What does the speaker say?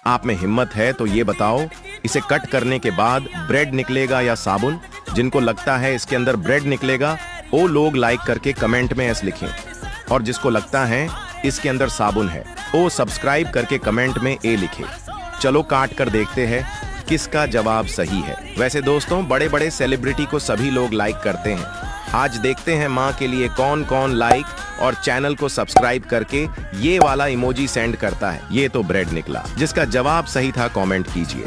आप में हिम्मत है तो ये बताओ, इसे कट करने के बाद ब्रेड निकलेगा या साबुन? जिनको लगता है इसके अंदर ब्रेड निकलेगा, वो लोग लाइक करके कमेंट में एस लिखें, और जिसको लगता है इसके अंदर साबुन है, वो सब्सक्राइब करके कमेंट में ए लिखे। चलो काट कर देखते हैं किसका जवाब सही है। वैसे दोस्तों, बड़े बड़े सेलिब्रिटी को सभी लोग लाइक करते हैं। आज देखते हैं माँ के लिए कौन कौन लाइक और चैनल को सब्सक्राइब करके ये वाला इमोजी सेंड करता है। ये तो ब्रेड निकला। जिसका जवाब सही था कमेंट कीजिए।